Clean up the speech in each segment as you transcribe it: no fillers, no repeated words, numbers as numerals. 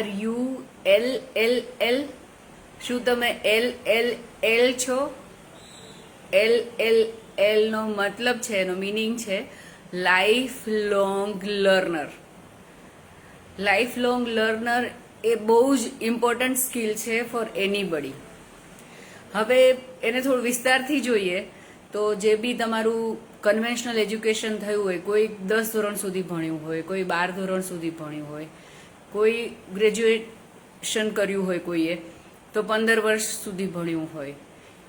RULLL. શું તમે LLL છો? LLL નો મતલબ છે, એનો મિનિંગ છે life long learner. Life long learner એ બહુ જ ઇમ્પોર્ટન્ટ સ્કિલ છે ફોર એનીબડી. હવે એને થોડું વિસ્તારથી જોઈએ તો જે બી તમારું કન્વેન્શનલ એજ્યુકેશન થયું હોય, કોઈ 10 ધોરણ સુધી ભણ્યું હોય, કોઈ 12 ધોરણ સુધી ભણ્યું હોય, કોઈ ગ્રેજ્યુએશન કર્યું હોય, કોઈએ તો 15 વર્ષ સુધી ભણ્યું હોય,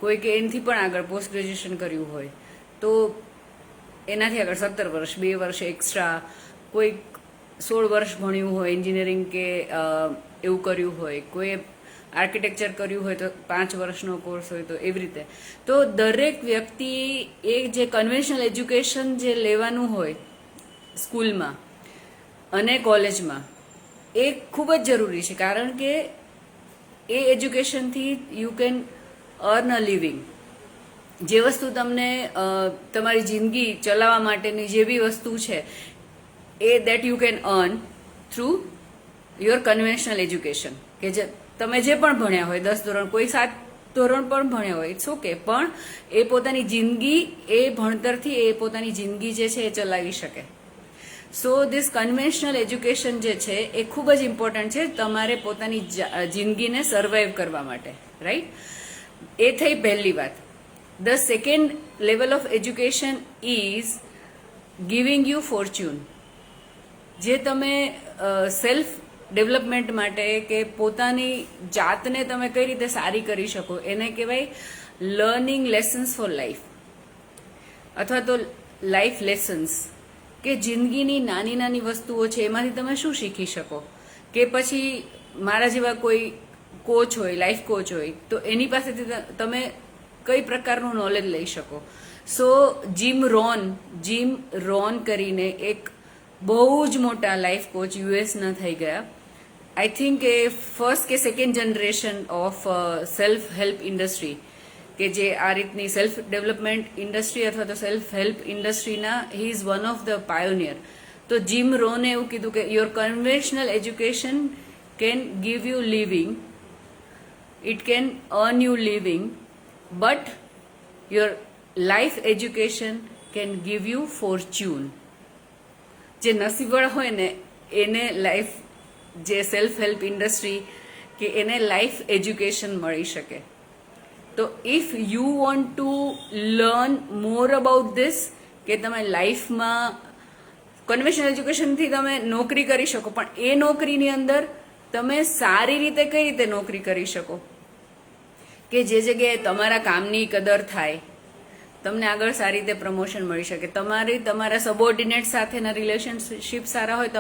કોઈ કે એનાથી પણ આગળ પોસ્ટ ગ્રેજ્યુએશન કર્યું હોય તો એનાથી આગળ 17 વર્ષ, 2 વર્ષ એક્સ્ટ્રા, કોઈ 16 વર્ષ ભણ્યું હોય એન્જિનિયરિંગ કે એવું કર્યું હોય, કોઈ આર્કિટેક્ચર કર્યું હોય તો 5 વર્ષનો કોર્સ હોય, તો એવી રીતે. તો દરેક વ્યક્તિ એ જે કન્વેન્શનલ એજ્યુકેશન જે લેવાનું હોય સ્કૂલમાં અને કોલેજમાં એ ખૂબ જ જરૂરી છે, કારણ કે એ એજ્યુકેશનથી you can earn a living. જે વસ્તુ તમને તમારી જિંદગી ચલાવવા માટેની જે બી વસ્તુ છે એ that you can earn through your conventional education. કે જે તમે જે પણ ભણ્યા હોય, 10 ધોરણ, કોઈ 7 ધોરણ પણ ભણ્યા હોય, ઇટ્સ ઓકે, પણ એ પોતાની જિંદગી એ ભણતરથી એ પોતાની જિંદગી જે છે એ ચલાવી શકે. સો ધીસ કન્વેન્શનલ એજ્યુકેશન જે છે એ ખૂબ જ ઇમ્પોર્ટન્ટ છે તમારે પોતાની જિંદગીને સર્વાઈવ કરવા માટે, રાઈટ? એ થઈ પહેલી વાત. The second level of education is giving you fortune. જે તમે સેલ્ફ ડેવલપમેન્ટ માટે કે પોતાની જાતને તમે કઈ રીતે સારી કરી શકો એને કહેવાય લર્નિંગ લેસન્સ ફોર લાઈફ, અથવા તો લાઈફ લેસન્સ. કે જિંદગીની નાની નાની વસ્તુઓ છે એમાંથી તમે શું શીખી શકો. કે પછી મારા જેવા કોઈ કોચ હોય, લાઈફ કોચ હોય, તો એની પાસેથી તમે કઈ પ્રકારનું નોલેજ લઈ શકો. સો જીમ રોન કરીને એક બહુ જ મોટા લાઈફ કોચ યુએસના થઈ ગયા. આઈ થિંક એ ફર્સ્ટ કે second generation of self help industry, કે જે આ રીતની સેલ્ફ ડેવલપમેન્ટ ઇન્ડસ્ટ્રી અથવા તો સેલ્ફ હેલ્પ ઇન્ડસ્ટ્રીના he is one of the pioneer. તો જીમ રોને એવું કીધું કે your conventional education can give you living, it can earn you living, but your life education can give you fortune. જે નસીબવાળા હોય ને એને લાઈફ, જે સેલ્ફ હેલ્પ ઇન્ડસ્ટ્રી કે એને લાઈફ એજ્યુકેશન મળી શકે. તો if you want to learn more about this, કે તમે લાઈફમાં કન્વેન્શનલ એજ્યુકેશનથી તમે નોકરી કરી શકો, પણ એ નોકરીની અંદર તમે સારી રીતે કઈ રીતે નોકરી કરી શકો કે જે જગ્યાએ તમારા કામની કદર થાય, તમને આગળ સારી રીતે પ્રમોશન મળી શકે, તમારા સબોર્ડિનેટ સાથેના રિલેશનશિપ સારા હોય,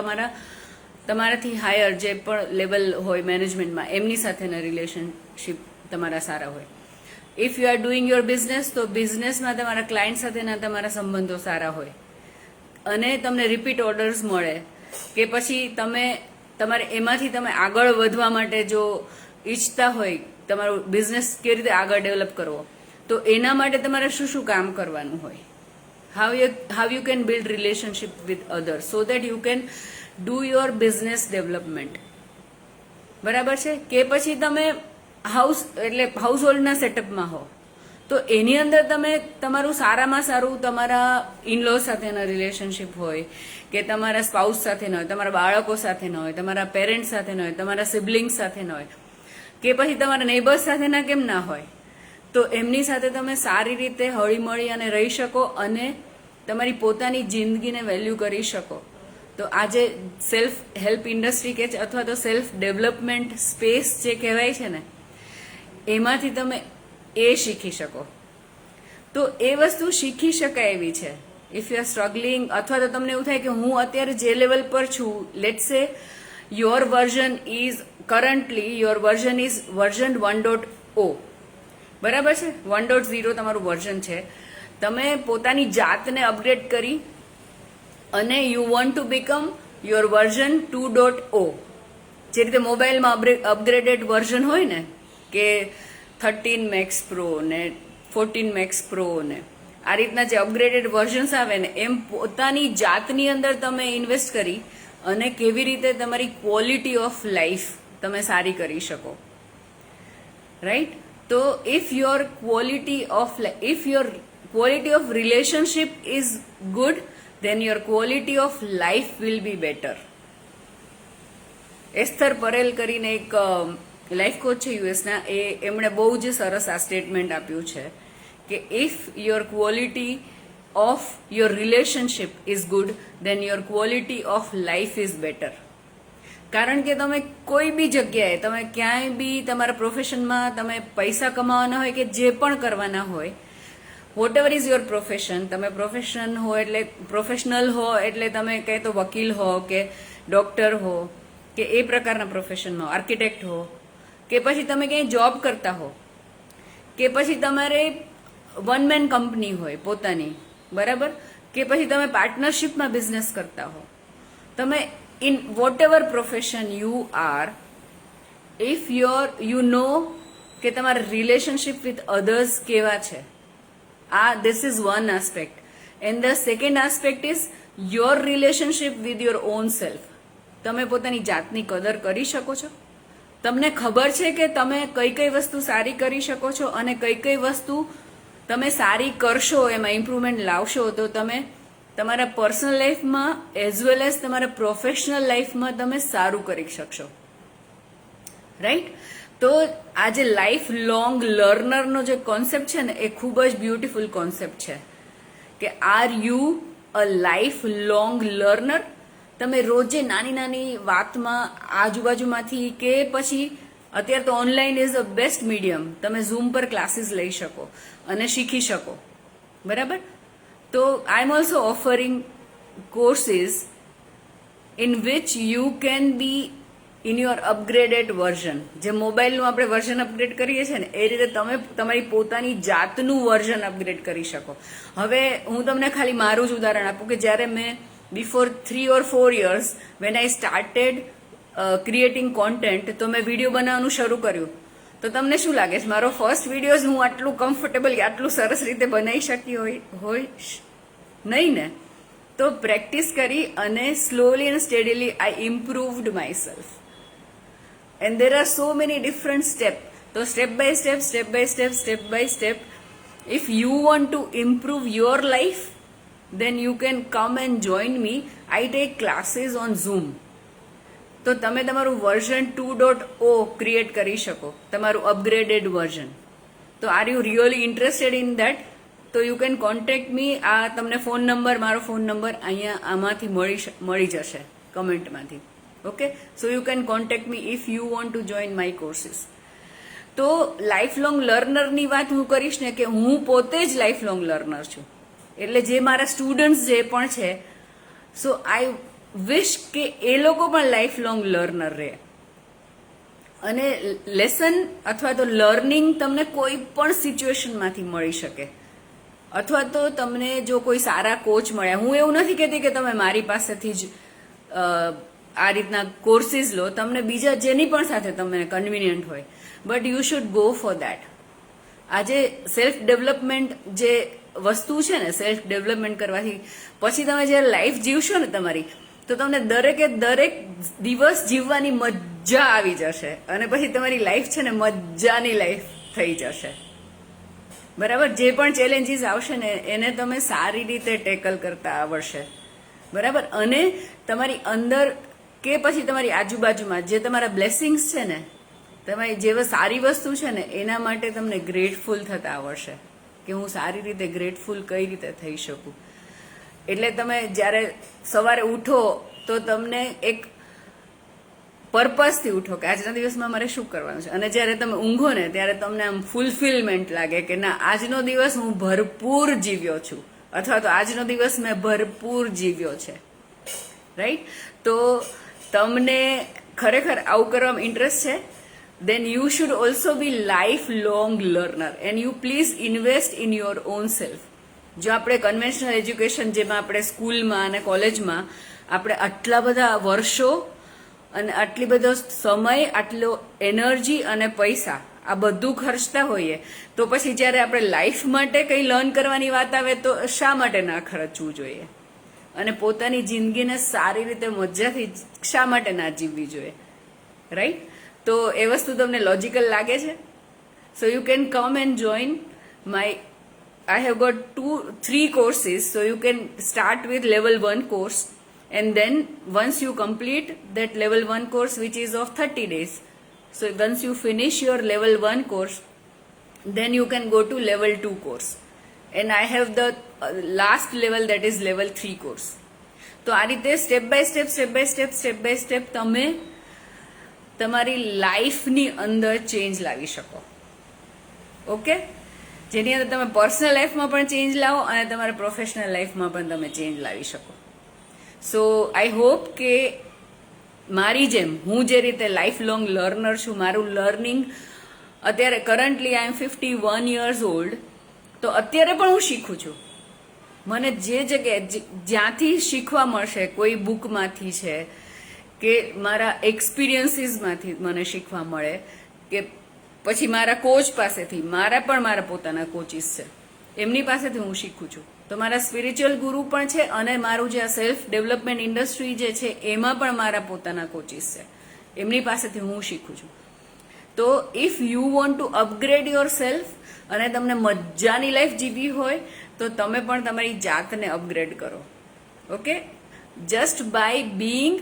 તમારાથી હાયર જે પણ લેવલ હોય મેનેજમેન્ટમાં એમની સાથેના રિલેશનશિપ તમારા સારા હોય. If you are doing your business, તો બિઝનેસમાં તમારા ક્લાયન્ટ સાથેના તમારા સંબંધો સારા હોય અને તમને રિપીટ ઓર્ડર્સ મળે, કે પછી તમારે એમાંથી તમે આગળ વધવા માટે જો ઈચ્છતા હોય તમારો બિઝનેસ કેવી રીતે આગળ ડેવલપ કરવો, તો એના માટે તમારે શું શું કામ કરવાનું હોય. How you can build relationship with others so that you can do your business development. બરાબર છે? કે પછી તમે હાઉસ હોલ્ડના સેટઅપમાં હો, તો એની અંદર તમે તમારું સારામાં સારું તમારા ઇનલો સાથેના રિલેશનશિપ હોય, કે તમારા સ્પાઉસ સાથેના હોય, તમારા બાળકો સાથેના હોય, તમારા પેરેન્ટ્સ સાથેના હોય, તમારા સિબ્લિંગ્સ સાથેના હોય, કે પછી તમારા નેબર્સ સાથેના કેમ ના હોય, તો એમની સાથે તમે સારી રીતે હળીમળી અને રહી શકો અને તમારી પોતાની જિંદગીને વેલ્યુ કરી શકો. તો આજે સેલ્ફ હેલ્પ ઇન્ડસ્ટ્રી કે અથવા તો સેલ્ફ ડેવલપમેન્ટ સ્પેસ જે કહેવાય છે ને, એમાંથી તમે એ શીખી શકો. તો એ વસ્તુ શીખી શકાય એવી છે. ઇફ યુ આર સ્ટ્રગલિંગ, અથવા તો તમને એવું થાય કે હું અત્યારે જે લેવલ પર છું, લેટ્સ સે your version is currently your version is version 1.0, બરાબર છે? 1.0 તમારું વર્ઝન છે. તમે પોતાની જાતને અપગ્રેડ કરી અને you want to become your version 2.0. જે રીતે મોબાઈલમાં અપગ્રેડેડ વર્ઝન હોય ને, કે 13 મેક્સ પ્રો ને 14 મેક્સ પ્રો ને આ રીતના જે અપગ્રેડેડ વર્ઝન્સ આવે ને, એમ પોતાની જાતની અંદર તમે ઇન્વેસ્ટ કરી અને કેવી રીતે તમારી ક્વોલિટી ઓફ લાઈફ તમે સારી કરી શકો, રાઈટ? તો if your quality of relationship is good, then your quality of life will be better. Esther Perel કરીને એક લાઈફ કોચ છે યુએસના, એમણે બહુ જ સરસ આ સ્ટેટમેન્ટ આપ્યું છે કે if your quality of your relationship is good, then your quality of life is better. કારણ કે તમે કોઈ બી જગ્યાએ, તમે ક્યાંય બી તમારા પ્રોફેશનમાં તમે પૈસા કમાવાના હોય કે જે પણ કરવાના હોય, whatever is your profession, તમે પ્રોફેશનલ હો એટલે તમે કહે તો વકીલ હો કે ડોક્ટર હો કે એ પ્રકારના પ્રોફેશનમાં, આર્કિટેક્ટ હો કે પછી તમે ક્યાંય જોબ કરતા હો કે પછી તમારે વન મેન કંપની હોય પોતાની, બરાબર, કે પછી તમે પાર્ટનરશિપમાં બિઝનેસ કરતા હો, તમે in vote ever profession you are, if you know કે તમારા રિલેશનશિપ વિથ અધર્સ કેવા છે, this is one aspect. And the second aspect is your relationship with your own self. તમે પોતાની જાતની કદર કરી શકો છો? તમને ખબર છે કે તમે કઈ કઈ વસ્તુ સારી કરી શકો છો અને કઈ કઈ વસ્તુ તમે સારી કરશો, એમાં ઇમ્પ્રુવમેન્ટ લાવશો તો તમે તમારા પર્સનલ લાઈફમાં એઝ વેલ એઝ તમારા પ્રોફેશનલ લાઈફમાં તમે સારું કરી શકશો, રાઈટ? તો આ જે લાઈફ લોંગ લર્નરનો જે કોન્સેપ્ટ છે ને, એ ખૂબ જ બ્યુટીફુલ કોન્સેપ્ટ છે કે are you a life long learner? તમે રોજે નાની નાની વાતમાં આજુબાજુમાંથી કે પછી અત્યારે તો online is a best medium, તમે ઝૂમ પર ક્લાસીસ લઈ શકો અને શીખી શકો, બરાબર? તો I am also offering courses in which you can be in your upgraded version. જે મોબાઈલનું આપણે વર્ઝન અપગ્રેડ કરીએ છીએ ને, એ રીતે તમે તમારી પોતાની જાતનું વર્ઝન અપગ્રેડ કરી શકો. હવે હું તમને ખાલી મારું જ ઉદાહરણ આપું કે જ્યારે મેં before 3 or 4 years when I started creating content, તો મેં વિડીયો બનાવવાનું શરૂ કર્યું. તો તમને શું લાગે છે, મારો ફર્સ્ટ વિડીયો હું આટલું કમ્ફર્ટેબલ, આટલું સરસ રીતે બનાવી શકી હોય નહીં ને? તો પ્રેક્ટિસ કરી અને slowly and steadily I improved my self. And there are so many different steps. So step by step, if you want to improve your life, then you can come and join me. I take classes on Zoom. તો તમે તમારું version 2.0 create કરી શકો, તમારું upgraded version. તો are you really interested in that? તો you can contact me. આ તમને ફોન નંબર, મારો ફોન નંબર અહીંયા આમાંથી મળી જશે કમેન્ટમાંથી. Okay, so you can contact me if you want to join my courses. તો લાઈફ લોંગ લર્નરની વાત હું કરીશ ને, કે હું પોતે જ લાઈફ લોંગ લર્નર છું. એટલે જે મારા સ્ટુડન્ટ્સ જે પણ છે, સો આઈ વિશ કે એ લોકો પણ લાઈફ લોંગ લર્નર રહે. અને લેસન અથવા તો લર્નિંગ તમને કોઈ પણ સિચ્યુએશનમાંથી મળી શકે, અથવા તો તમને જો કોઈ સારા કોચ મળ્યા. હું એવું નથી કહેતી કે તમે મારી પાસેથી જ આ રીતના કોર્સીસ લો, તમને બીજા જેની પણ સાથે તમને કન્વિનિયન્ટ હોય, but you should go for that. આજે સેલ્ફ ડેવલપમેન્ટ જે વસ્તુ છે ને, સેલ્ફ ડેવલપમેન્ટ કરવાથી પછી તમે જ્યારે લાઈફ જીવશો ને તમારી, તો તમને દરેકે દરેક દિવસ જીવવાની મજા આવી જશે અને પછી તમારી લાઈફ છે ને મજાની લાઈફ થઈ જશે, બરાબર? જે પણ ચેલેન્જીસ આવશે ને એને તમે સારી રીતે ટેકલ કરતા આવડશે, બરાબર? અને તમારી અંદર કે પછી તમારી આજુબાજુમાં જે તમારા બ્લેસિંગ્સ છે ને, તમારી જે સારી વસ્તુ છે ને, એના માટે તમને ગ્રેટફુલ થતા આવડશે કે હું સારી રીતે ગ્રેટફુલ કઈ રીતે થઈ શકું. એટલે તમે જ્યારે સવારે ઉઠો તો તમને એક પર્પઝથી ઉઠો કે આજના દિવસમાં મારે શું કરવાનું છે, અને જ્યારે તમે ઊંઘો ને ત્યારે તમને આમ ફૂલફિલમેન્ટ લાગે કે ના, આજનો દિવસ હું ભરપૂર જીવ્યો છું, અથવા તો આજનો દિવસ મેં ભરપૂર જીવ્યો છે, રાઈટ? તો તમને ખરેખર આવું કરવામાં ઇન્ટરેસ્ટ છે, then you should also be lifelong learner and you please invest in your own self. જો આપણે કન્વેન્શનલ એજ્યુકેશન, જેમાં આપણે સ્કૂલમાં અને કોલેજમાં આપણે આટલા બધા વર્ષો અને આટલી બધો સમય, આટલો એનર્જી અને પૈસા આ બધું ખર્ચતા હોઈએ, તો પછી જ્યારે આપણે લાઈફ માટે કંઈ લર્ન કરવાની વાત આવે તો શા માટે ના ખર્ચવું જોઈએ? અને પોતાની જિંદગીને સારી રીતે મજાથી શા માટે ના જીવવી જોઈએ, રાઈટ? તો એ વસ્તુ તમને લોજિકલ લાગે છે? So you can come and join my, I have got 3 courses, so you can start with level 1 course, and then once you complete that level 1 course, which is of 30 days, so once you finish your level 1 course, then you can go to level 2 course, and I have the last level, that is level 3 course. તો આ રીતે step by step તમે તમારી લાઈફની અંદર change લાવી શકો. Okay, જેની અંદર તમે પર્સનલ લાઈફમાં પણ ચેન્જ લાવો અને તમારા પ્રોફેશનલ લાઈફમાં પણ તમે ચેન્જ લાવી શકો. સો આઈ હોપ કે મારી જેમ હું જે રીતે લાઈફ લોંગ લર્નર છું, મારું લર્નિંગ અત્યારે કરન્ટલી આઈ એમ 51 યર્સ ઓલ્ડ, તો અત્યારે પણ હું શીખું છું. મને જે જગ્યાએ જ્યાંથી શીખવા મળશે, કોઈ બુકમાંથી છે કે મારા એક્સપિરિયન્સીસમાંથી મને શીખવા મળે, કે પછી મારા કોચ પાસેથી, મારા પોતાના કોચિસ છે, એમની પાસેથી હું શીખું છું. તો મારા સ્પિરિચ્યુઅલ ગુરુ પણ છે, અને મારું જે આ સેલ્ફ ડેવલપમેન્ટ ઇન્ડસ્ટ્રી જે છે એમાં પણ મારા પોતાના કોચિસ છે, એમની પાસેથી હું શીખું છું. તો if you want two upgrade your self અને તમને મજાની લાઈફ જીવવી હોય, તો તમે પણ તમારી જાતને અપગ્રેડ કરો. Okay, just by being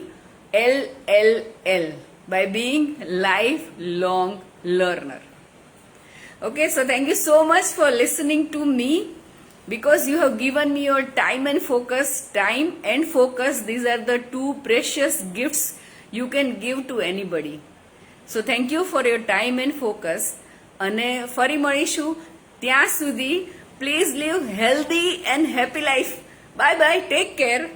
LLL, by being lifelong learner. Okay, so thank you so much for listening to me, because you have given me your time and focus. Time and focus, these are the 2 precious gifts you can give to anybody. So thank you for your time and focus. અને ફરી મળીશું, ત્યાં સુધી please live healthy and happy life. Bye bye, take care.